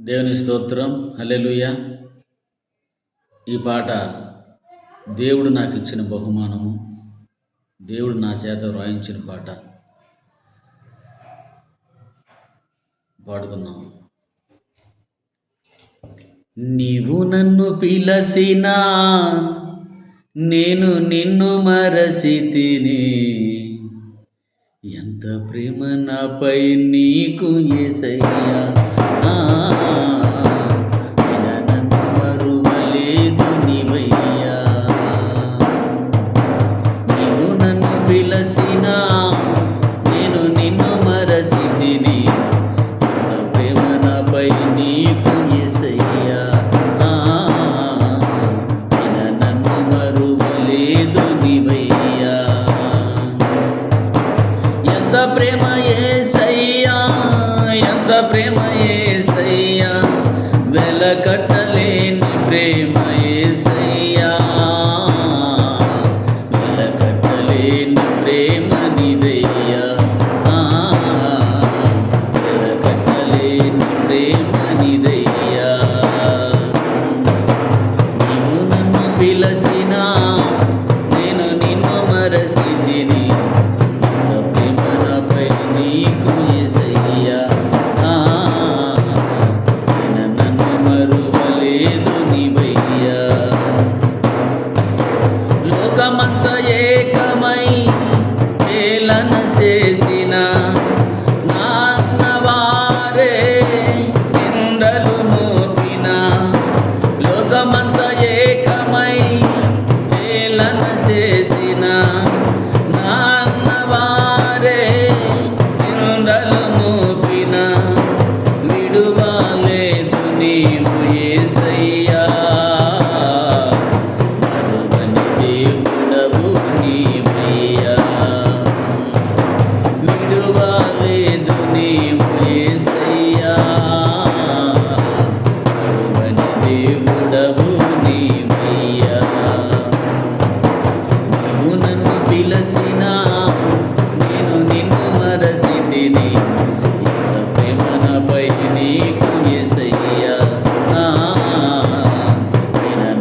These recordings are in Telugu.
దేవుని స్తోత్రం. హల్లెలూయా. ఈ పాట దేవుడు నాకు ఇచ్చిన బహుమానము, దేవుడు నా చేత వ్రాయించిన పాట. పాడుకుందాం. నీవు నన్ను పిలసినా నేను నిన్ను మరసితిని, ఎంత ప్రేమ నాపై నీకు యేసయ్యా. నన్ను మరువలేదు నీవయ్యా. నీవు నన్ను పిలసినా నేను నిన్ను మరసితిని, ఎంత ప్రేమ నాపై నీకు యేసయ్యా. నన్ను మరువలేదు నీవయ్యా. ఎంత ప్రేమ యేసయ్యా, ఎంత ప్రేమ యేసయ్యా, వెలకట్టలేని ప్రేమ యేసయ్యా. వెలకట్టలేని ప్రేమ నీదయ్యా. వెలకట్టలేని ప్రేమ నీదయ్యా. నీవు నన్ను పిలసినా నేను నిన్ను మరసితిని, నీకు యేసయ్యా. నన్ను మరువలేదు నీవయ్యా. లోకమంతా ఏకమై ఏలన చేసిన నాన్నవారే నిందలు మోపిన, లోకమంతా ఏకమై ఏలన చేసిన నాన్నవారే నిందలు మోపిన, విడువలేదు నీవు యేసయ్యా. మరువని దేవుడవు నీవయ్యా. విడువలేదు నీవు యేసయ్యా. మరువని దేవుడవు నీవయ్యా. నీవు నన్ను పిలసినా నేను నిన్ను మరసితిని, ఎంత ప్రేమ నాపై నీకు యేసయ్యా.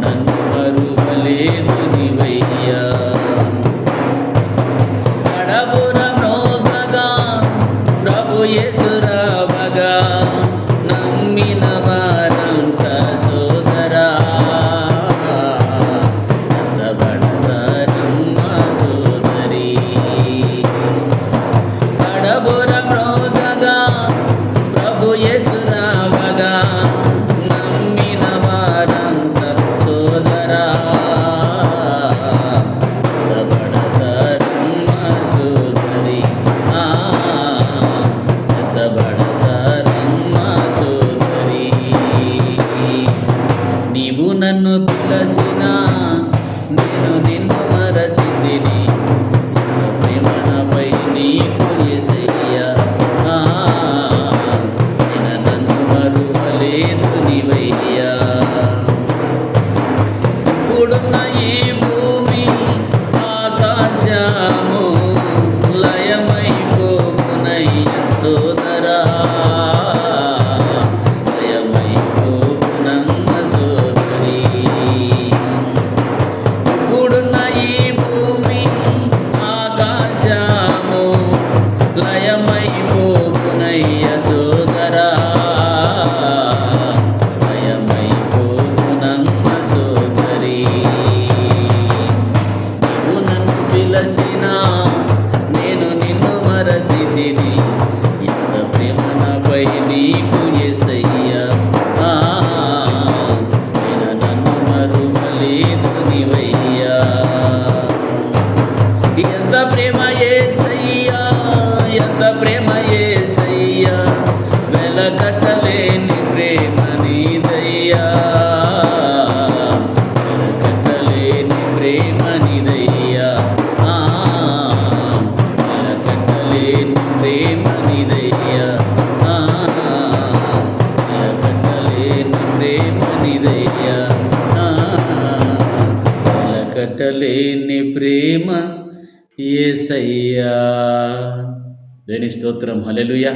నన్ను మరువలేదు నీవయ్యా. కడబుర మ్రోగగా ప్రభు యేసు రావగా, నమ్మిన వారంత సోదరా నందబడతారమ్మా సోదరి. కడబుర మ్రోగగా ప్రభు యేసు రావగా, నమ్మిన వారంత సోదరా నందబడతారమ్మా సోదరి. నందబడతారమ్మా సోదరి. నీవు నన్ను పిలసినా నేను నిన్ను మరచితిని, ఎంత ప్రేమ నాపై నీకు యేసయ్యా. నన్ను మరువలేదు నీవయ్యా. ఇప్పుడున్న ఈ భూమి ఆకాశము లయమైపోవునయ్యా సోదరా. లయమైపోవునమ్మ సోదరి. ఇప్పుడున్న ఈ భూమి ఆకాశము లయమైపోవునయ్యా సోదరా. లయమైపోవునమ్మ సోదరి. నీవు నన్ను పిలసినా నేను నిన్ను మరసితిని, ఎంత ప్రేమ నాపై నీకు యేసయ్యా. నన్ను మరువలేదు నీవయ్యా. ఎంత ప్రేమ యేసయ్యా, ఎంత ప్రేమ యేసయ్యా, వెలకట్టలేని ప్రేమ నీదయ్యా. వెలకట్టలేని ప్రేమ నీదయ్యా. వెలకట్టలేని ప్రేమ నీదయ్యా. వెలకట్టలేని ప్రేమ నీదయ్యా. వెలకట్టలేని ప్రేమ యేసయ్యా. దేని స్తోత్రం. హల్లెలూయా.